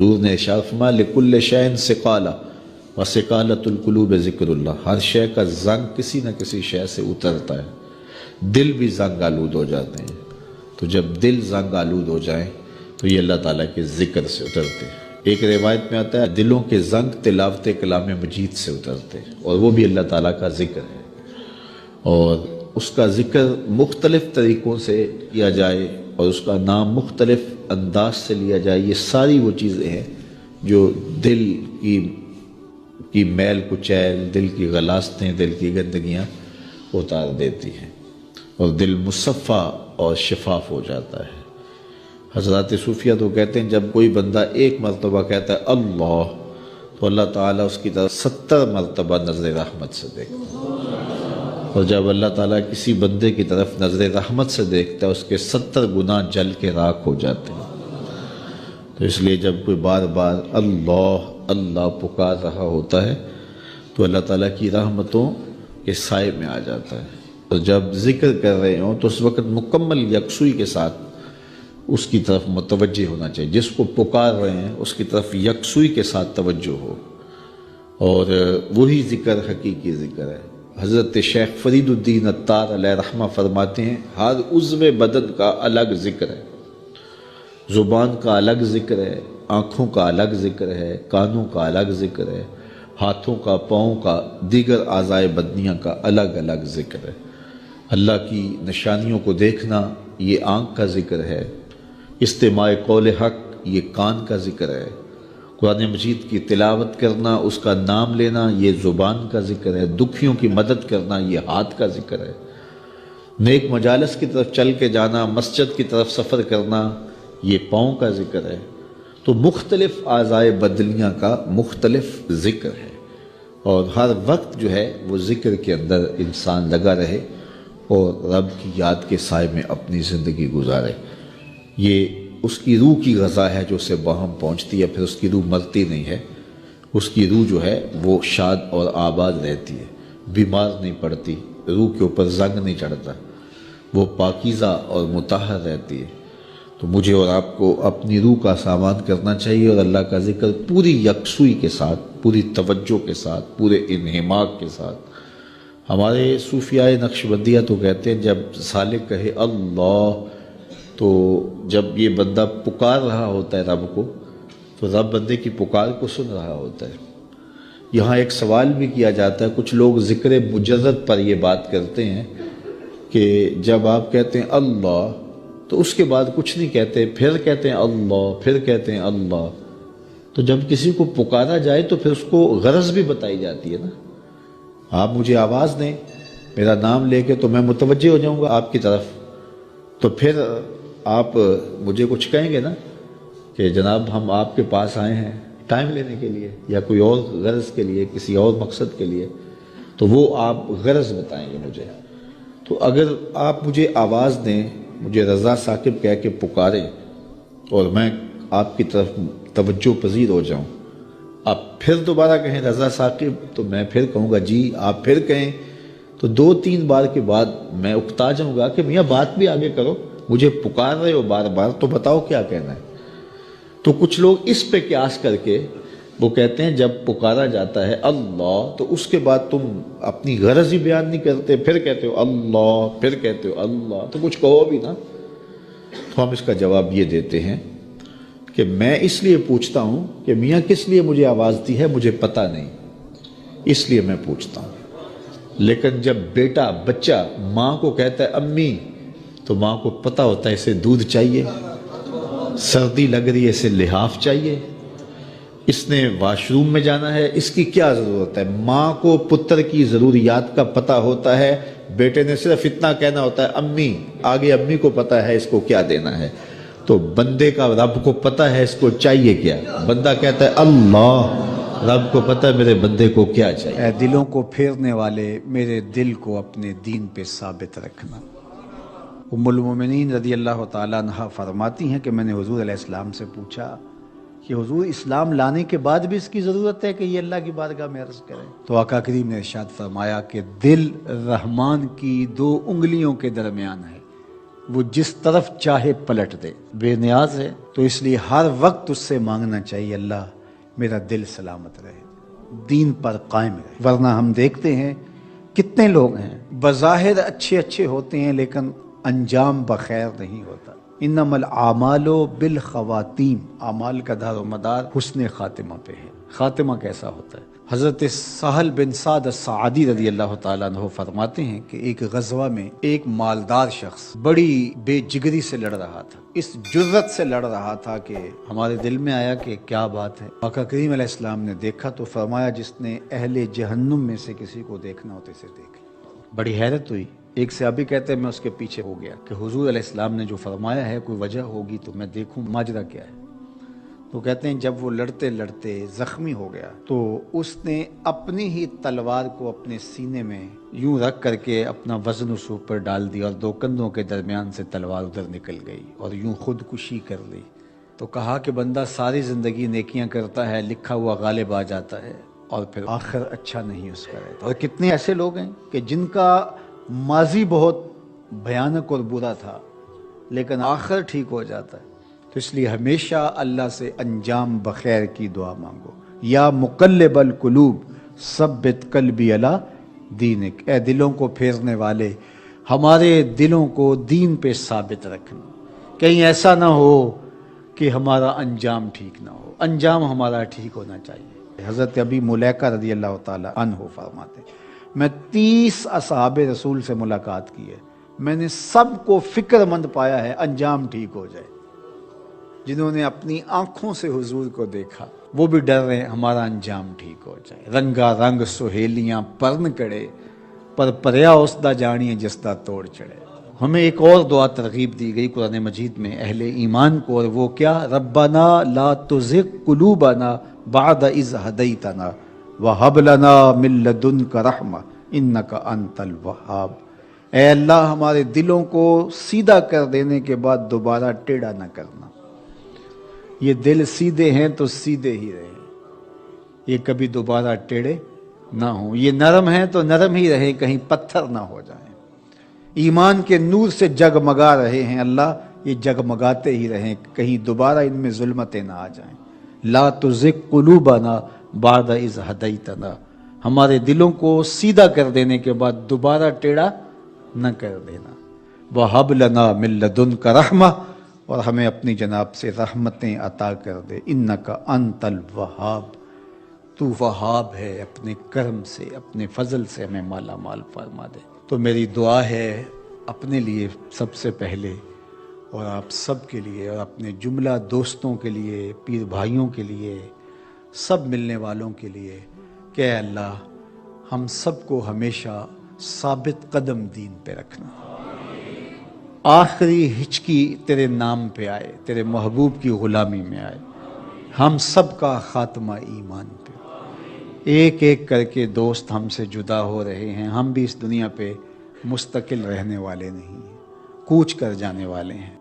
حضور نے ارشاد فرمایا لکل شیء ثقالہ وثقالۃ القلوب ذکر اللہ، ہر شے کا زنگ کسی نہ کسی شے سے اترتا ہے، دل بھی زنگ آلود ہو جاتے ہیں، تو جب دل زنگ آلود ہو جائیں تو یہ اللہ تعالیٰ کے ذکر سے اترتے ہیں۔ ایک روایت میں آتا ہے دلوں کے زنگ تلاوت کلام مجید سے اترتے ہیں، اور وہ بھی اللہ تعالیٰ کا ذکر ہے، اور اس کا ذکر مختلف طریقوں سے کیا جائے اور اس کا نام مختلف انداز سے لیا جائے، یہ ساری وہ چیزیں ہیں جو دل کی میل کچیل، دل کی غلاستیں، دل کی گندگیاں اتار دیتی ہیں، اور دل مصفہ اور شفاف ہو جاتا ہے۔ حضرات صوفیہ تو کہتے ہیں جب کوئی بندہ ایک مرتبہ کہتا ہے اللہ، تو اللہ تعالیٰ اس کی طرف 70 مرتبہ نظر رحمت سے دیکھتا ہے، اور جب اللہ تعالیٰ کسی بندے کی طرف نظر رحمت سے دیکھتا ہے اس کے 70 گناہ جل کے راکھ ہو جاتے ہیں۔ تو اس لیے جب کوئی بار بار اللہ اللہ پکار رہا ہوتا ہے تو اللہ تعالیٰ کی رحمتوں کے سائے میں آ جاتا ہے، اور جب ذکر کر رہے ہوں تو اس وقت مکمل یکسوئی کے ساتھ اس کی طرف متوجہ ہونا چاہیے، جس کو پکار رہے ہیں اس کی طرف یکسوئی کے ساتھ توجہ ہو، اور وہی ذکر حقیقی ذکر ہے۔ حضرت شیخ فرید الدین عطار علیہ رحمہ فرماتے ہیں ہر عضو بدن کا الگ ذکر ہے، زبان کا الگ ذکر ہے، آنکھوں کا الگ ذکر ہے، کانوں کا الگ ذکر ہے، ہاتھوں کا، پاؤں کا، دیگر اعضائے بدنیاں کا الگ الگ ذکر ہے۔ اللہ کی نشانیوں کو دیکھنا یہ آنکھ کا ذکر ہے، استماع قول حق یہ کان کا ذکر ہے، قرآن مجید کی تلاوت کرنا، اس کا نام لینا یہ زبان کا ذکر ہے، دکھیوں کی مدد کرنا یہ ہاتھ کا ذکر ہے، نیک مجالس کی طرف چل کے جانا، مسجد کی طرف سفر کرنا یہ پاؤں کا ذکر ہے۔ تو مختلف اعضائے بدنیاں کا مختلف ذکر ہے، اور ہر وقت جو ہے وہ ذکر کے اندر انسان لگا رہے اور رب کی یاد کے سائے میں اپنی زندگی گزارے۔ یہ اس کی روح کی غذا ہے جو اسے باہم پہنچتی ہے، پھر اس کی روح مرتی نہیں ہے، اس کی روح جو ہے وہ شاد اور آباد رہتی ہے، بیمار نہیں پڑتی، روح کے اوپر زنگ نہیں چڑھتا، وہ پاکیزہ اور مطہر رہتی ہے۔ تو مجھے اور آپ کو اپنی روح کا سامان کرنا چاہیے، اور اللہ کا ذکر پوری یکسوئی کے ساتھ، پوری توجہ کے ساتھ، پورے انہماک کے ساتھ۔ ہمارے صوفیاء نقشبندیہ تو کہتے ہیں جب سالک کہے اللہ، تو جب یہ بندہ پکار رہا ہوتا ہے رب کو، تو رب بندے کی پکار کو سن رہا ہوتا ہے۔ یہاں ایک سوال بھی کیا جاتا ہے، کچھ لوگ ذکر مجرد پر یہ بات کرتے ہیں کہ جب آپ کہتے ہیں اللہ تو اس کے بعد کچھ نہیں کہتے، پھر کہتے ہیں اللہ، پھر کہتے ہیں اللہ، تو جب کسی کو پکارا جائے تو پھر اس کو غرض بھی بتائی جاتی ہے نا۔ آپ مجھے آواز دیں، میرا نام لے کے، تو میں متوجہ ہو جاؤں گا آپ کی طرف، تو پھر آپ مجھے کچھ کہیں گے نا کہ جناب ہم آپ کے پاس آئے ہیں ٹائم لینے کے لیے یا کوئی اور غرض کے لیے، کسی اور مقصد کے لیے، تو وہ آپ غرض بتائیں گے مجھے۔ تو اگر آپ مجھے آواز دیں، مجھے رضا ثاقب کہہ کے پکاریں، اور میں آپ کی طرف توجہ پذیر ہو جاؤں، آپ پھر دوبارہ کہیں رضا ثاقب، تو میں پھر کہوں گا جی، آپ پھر کہیں، تو 2-3 بار کے بعد میں اکتا جاؤں گا کہ میاں بات بھی آگے کرو، مجھے پکار رہے ہو بار بار تو بتاؤ کیا کہنا ہے۔ تو کچھ لوگ اس پہ قیاس کر کے وہ کہتے ہیں جب پکارا جاتا ہے اللہ تو اس کے بعد تم اپنی غرض ہی بیان نہیں کرتے، پھر کہتے ہو اللہ، پھر کہتے ہو اللہ، تو کچھ کہو بھی نا۔ تو ہم اس کا جواب یہ دیتے ہیں کہ میں اس لیے پوچھتا ہوں کہ میاں کس لیے مجھے آواز دی ہے مجھے پتہ نہیں، اس لیے میں پوچھتا ہوں۔ لیکن جب بیٹا، بچہ ماں کو کہتا ہے امی، تو ماں کو پتہ ہوتا ہے اسے دودھ چاہیے، سردی لگ رہی ہے اسے لحاف چاہیے، اس نے واش روم میں جانا ہے، اس کی کیا ضرورت ہے۔ ماں کو پتر کی ضروریات کا پتہ ہوتا ہے، بیٹے نے صرف اتنا کہنا ہوتا ہے امی، آگے امی کو پتہ ہے اس کو کیا دینا ہے۔ تو بندے کا رب کو پتہ ہے اس کو چاہیے کیا، بندہ کہتا ہے اللہ، رب کو پتہ ہے میرے بندے کو کیا چاہیے۔ اے دلوں کو پھیرنے والے، میرے دل کو اپنے دین پہ ثابت رکھنا۔ ام المومنین رضی اللہ تعالیٰ عنہ فرماتی ہیں کہ میں نے حضور علیہ السلام سے پوچھا کہ حضور اسلام لانے کے بعد بھی اس کی ضرورت ہے کہ یہ اللہ کی بارگاہ میں عرض کرے؟ تو آقا کریم نے ارشاد فرمایا کہ دل رحمان کی 2 انگلیوں کے درمیان ہے، وہ جس طرف چاہے پلٹ دے، بے نیاز ہے، تو اس لیے ہر وقت اس سے مانگنا چاہیے اللہ میرا دل سلامت رہے، دین پر قائم رہے۔ ورنہ ہم دیکھتے ہیں کتنے لوگ ہیں بظاہر اچھے ہوتے ہیں لیکن انجام بخیر نہیں ہوتا۔ انما الاعمال بالخواتیم، اعمال کا دار و مدار حسن خاتمہ پہ ہے۔ خاتمہ کیسا ہوتا ہے؟ حضرت سہل بن سعد الساعدی رضی اللہ تعالیٰ عنہ فرماتے ہیں کہ ایک غزوہ میں ایک مالدار شخص بڑی بے جگری سے لڑ رہا تھا، اس جرت سے لڑ رہا تھا کہ ہمارے دل میں آیا کہ کیا بات ہے۔ آقا کریم علیہ السلام نے دیکھا تو فرمایا جس نے اہل جہنم میں سے کسی کو دیکھنا ہوتے سے دیکھے۔ بڑی حیرت ہوئی۔ ایک صحابی کہتے ہیں میں اس کے پیچھے ہو گیا کہ حضور علیہ السلام نے جو فرمایا ہے کوئی وجہ ہوگی تو میں دیکھوں ماجرا کیا ہے۔ تو کہتے ہیں جب وہ لڑتے لڑتے زخمی ہو گیا تو اس نے اپنی ہی تلوار کو اپنے سینے میں یوں رکھ کر کے اپنا وزن اس اوپر ڈال دیا اور دو کندھوں کے درمیان سے تلوار ادھر نکل گئی اور یوں خودکشی کر لی۔ تو کہا کہ بندہ ساری زندگی نیکیاں کرتا ہے، لکھا ہوا غالب آ جاتا ہے اور پھر آخر اچھا نہیں اس کا رہتا۔ اور کتنے ایسے لوگ ہیں کہ جن کا ماضی بہت بھیانک اور برا تھا لیکن آخر ٹھیک ہو جاتا ہے۔ تو اس لیے ہمیشہ اللہ سے انجام بخیر کی دعا مانگو۔ یا مقلب القلوب ثبت قلبی علی دینک، اے دلوں کو پھیرنے والے ہمارے دلوں کو دین پہ ثابت رکھنا، کہیں ایسا نہ ہو کہ ہمارا انجام ٹھیک نہ ہو، انجام ہمارا ٹھیک ہونا چاہیے۔ حضرت ابی ملیکہ رضی اللہ تعالی عنہ فرماتے ہیں میں 30 اصحاب رسول سے ملاقات کی ہے، میں نے سب کو فکر مند پایا ہے انجام ٹھیک ہو جائے۔ جنہوں نے اپنی آنکھوں سے حضور کو دیکھا وہ بھی ڈر رہے ہمارا انجام ٹھیک ہو جائے۔ رنگا رنگ سہیلیاں پرن کڑے، پر پریا اسدا جانیے جسدا توڑ چڑھے۔ ہمیں ایک اور دعا ترغیب دی گئی قرآن مجید میں اہل ایمان کو، اور وہ کیا؟ ربنا لا تزغ قلوبنا بعد اذ ہدیتنا وہب لنا من لدنک رحمہ انک انت الوہاب۔ اے اللہ ہمارے دلوں کو سیدھا کر دینے کے بعد دوبارہ ٹیڑھا نہ کرنا۔ یہ دل سیدھے ہیں تو سیدھے ہی رہیں، یہ کبھی دوبارہ ٹیڑھے نہ ہوں۔ یہ نرم ہیں تو نرم ہی رہیں، کہیں پتھر نہ ہو جائیں۔ ایمان کے نور سے جگمگا رہے ہیں اللہ، یہ جگمگاتے ہی رہیں، کہیں دوبارہ ان میں ظلمتیں نہ آ جائیں۔ لا تزغ قلوبنا بعد اذ ہدیتنا، ہمارے دلوں کو سیدھا کر دینے کے بعد دوبارہ ٹیڑھا نہ کر دینا۔ وہب لنا من لدنک رحمہ، اور ہمیں اپنی جناب سے رحمتیں عطا کر دے۔ انک انت الوہاب، تو وہاب ہے، اپنے کرم سے اپنے فضل سے ہمیں مالا مال فرما دے۔ تو میری دعا ہے اپنے لیے سب سے پہلے اور آپ سب کے لیے اور اپنے جملہ دوستوں کے لیے، پیر بھائیوں کے لیے، سب ملنے والوں کے لیے کہ اے اللہ ہم سب کو ہمیشہ ثابت قدم دین پہ رکھنا، آخری ہچکی تیرے نام پہ آئے، تیرے محبوب کی غلامی میں آئے، ہم سب کا خاتمہ ایمان پہ۔ ایک ایک کر کے دوست ہم سے جدا ہو رہے ہیں، ہم بھی اس دنیا پہ مستقل رہنے والے نہیں ہیں، کوچ کر جانے والے ہیں۔